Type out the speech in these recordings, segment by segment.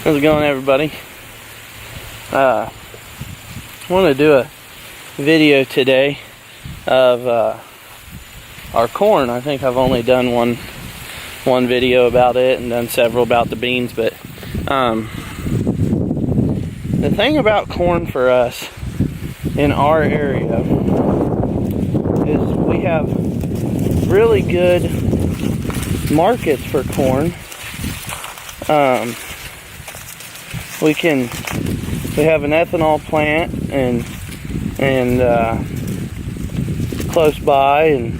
How's it going, everybody? I want to do a video today of our corn. I think I've only done one video about it and done several about the beans, but the thing about corn for us in our area is we have really good markets for corn. We have an ethanol plant and close by and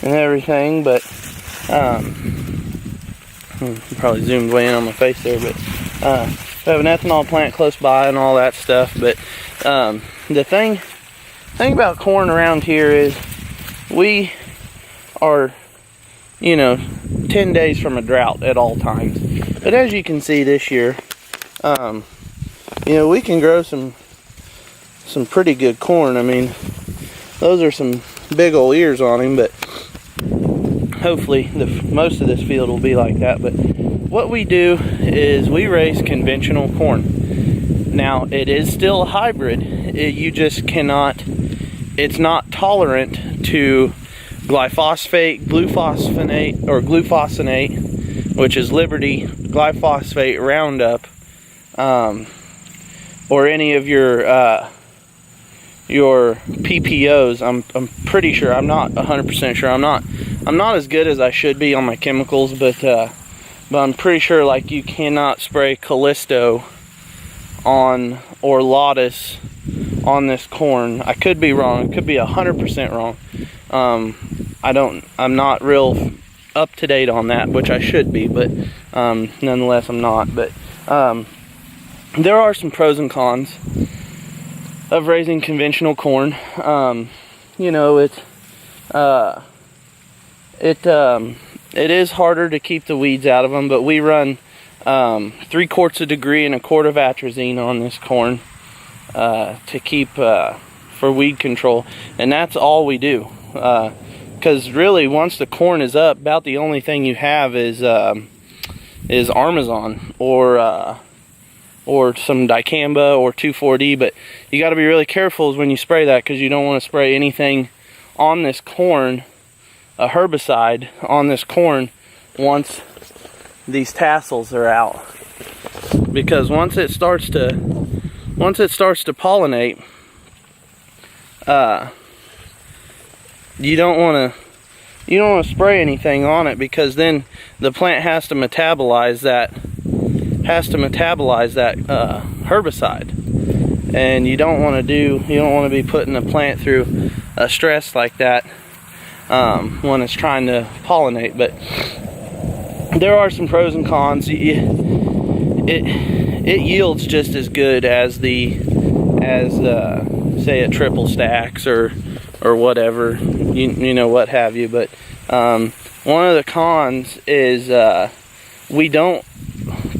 everything, but probably zoomed way in on my face there, but we have an ethanol plant close by and all that stuff. But the thing about corn around here is we are 10 days from a drought at all times. But as you can see this year, we can grow some pretty good corn. I mean, those are some big old ears on him, but hopefully most of this field will be like that. But what we do is we raise conventional corn. Now, it is still a hybrid. You just cannot, it's not tolerant to glyphosate, glufosinate, which is Liberty, glyphosate, Roundup, or any of your PPOs. I'm pretty sure. I'm not 100% sure. I'm not as good as I should be on my chemicals, but I'm pretty sure like you cannot spray Callisto on or Lotus on this corn. I could be wrong. It could be 100% wrong. I'm not real up to date on that, which I should be, but nonetheless I'm not. But there are some pros and cons of raising conventional corn. It is harder to keep the weeds out of them, but we run 3/4 degree and 1/4 of atrazine on this corn to keep for weed control, and that's all we do. Because really, once the corn is up, about the only thing you have is Armazon or some dicamba or 2,4-D. But you got to be really careful when you spray that, because you don't want to spray anything on this corn, a herbicide on this corn, once these tassels are out. Because once it starts to pollinate, you don't want to spray anything on it, because then the plant has to metabolize that herbicide, and you don't want to be putting a plant through a stress like that when it's trying to pollinate. But there are some pros and cons. It yields just as good as say a triple stacks or whatever, what have you. But one of the cons is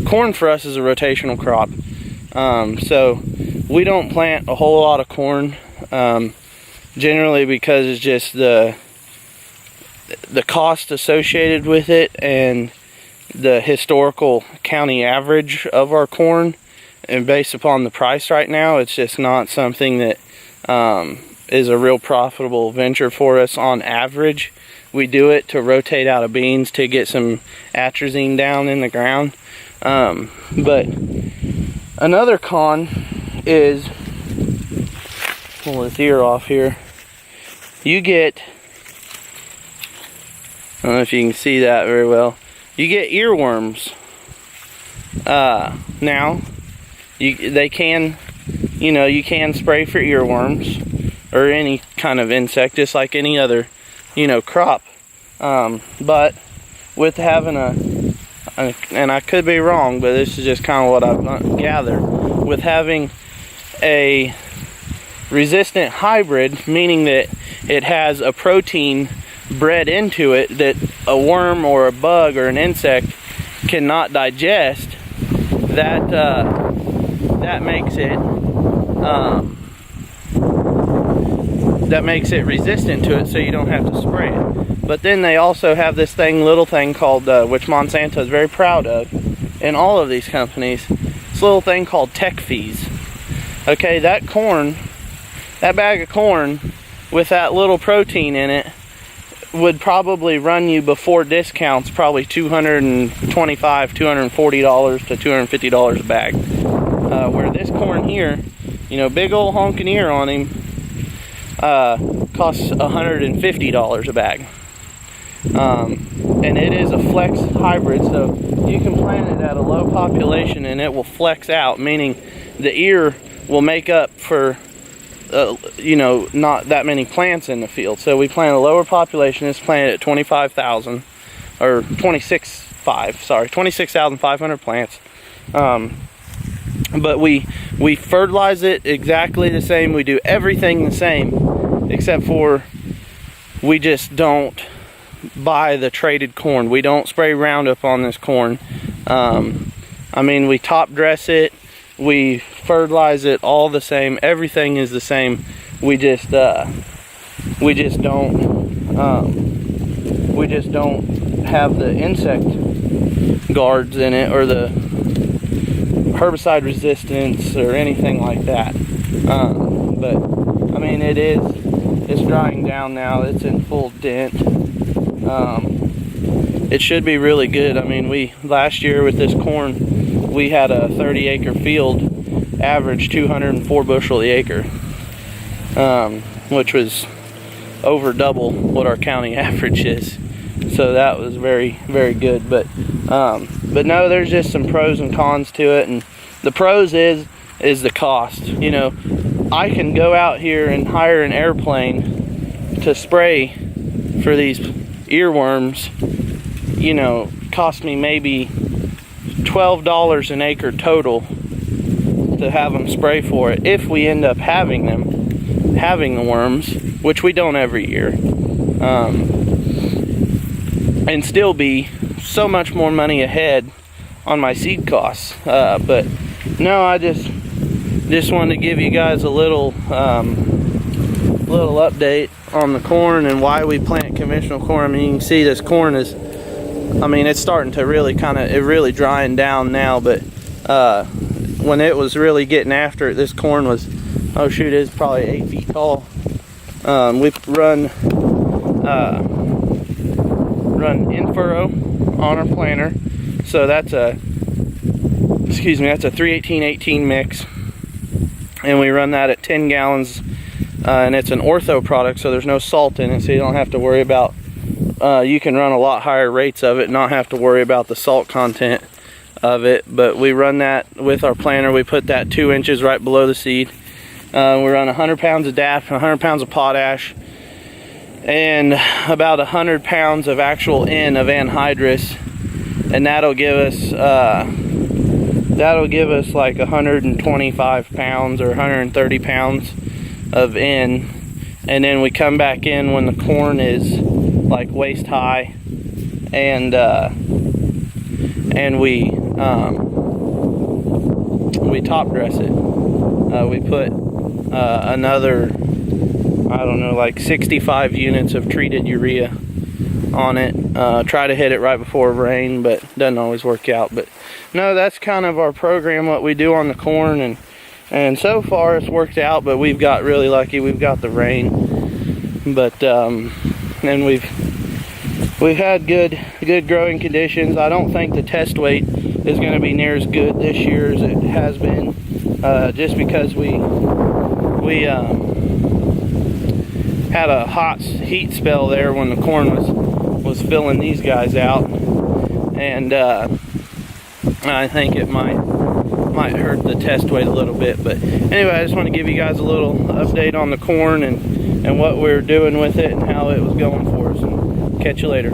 corn for us is a rotational crop, so we don't plant a whole lot of corn generally, because it's just the cost associated with it and the historical county average of our corn, and based upon the price right now, it's just not something that is a real profitable venture for us on average. We do it to rotate out of beans to get some atrazine down in the ground. But another con is, pull this ear off here, you get, I don't know if you can see that very well, you get earworms. Now, you can spray for earworms or any kind of insect, just like any other, crop. But with having and I could be wrong, but this is just kind of what I've gathered, with having a resistant hybrid, meaning that it has a protein bred into it that a worm or a bug or an insect cannot digest, that makes it resistant to it, so you don't have to spray it. But then they also have this little thing called, which Monsanto is very proud of, in all of these companies, this little thing called tech fees. Okay, that corn, that bag of corn with that little protein in it would probably run you before discounts probably $225, $240 to $250 a bag. Where this corn here, you know, big old honking ear on him, costs $150 a bag. And it is a flex hybrid, so you can plant it at a low population and it will flex out, meaning the ear will make up for you know, not that many plants in the field. So we plant a lower population. It's planted at 25,000 or 26,500 plants. But we fertilize it exactly the same. We do everything the same, except for we just don't buy the traded corn. We don't spray Roundup on this corn. I mean, we top dress it, we fertilize it all the same. Everything is the same. We just don't have the insect guards in it, or the herbicide resistance, or anything like that. But I mean, it's drying down now. It's in full dent. It should be really good. I mean, last year with this corn, we had a 30-acre field, average 204 bushel the acre, which was over double what our county average is. So that was very, very good. But no, there's just some pros and cons to it, and the pros is the cost. You know, I can go out here and hire an airplane to spray for these earworms. You know, cost me maybe $12 an acre total to have them spray for it, if we end up having the worms, which we don't every year, and still be so much more money ahead on my seed costs. But no, I just wanted to give you guys a little update on the corn and why we plant conventional corn. I mean, you can see this corn is, I mean, it's starting to really really drying down now, but when it was really getting after it, this corn was, oh shoot, it's probably 8 feet tall. We run in furrow on our planter, so that's a 318-18 mix, and we run that at 10 gallons, and it's an ortho product, so there's no salt in it, so you don't have to worry about, you can run a lot higher rates of it and not have to worry about the salt content of it. But we run that with our planter. We put that 2 inches right below the seed. We run 100 pounds of DAP, 100 pounds of potash, and about 100 pounds of actual N of anhydrous, and that'll give us like 125 pounds or 130 pounds of N. And then we come back in when the corn is like waist high, and we top dress it. We put another, I don't know, like 65 units of treated urea on it. Try to hit it right before rain, but doesn't always work out. But no, that's kind of our program, what we do on the corn, and so far it's worked out. But we've got really lucky. We've got the rain, but and we've had good growing conditions. I don't think the test weight is going to be near as good this year as it has been, just because we had a hot heat spell there when the corn was filling these guys out, and I think it might hurt the test weight a little bit. But anyway, I just want to give you guys a little update on the corn and what we're doing with it and how it was going for us. And catch you later.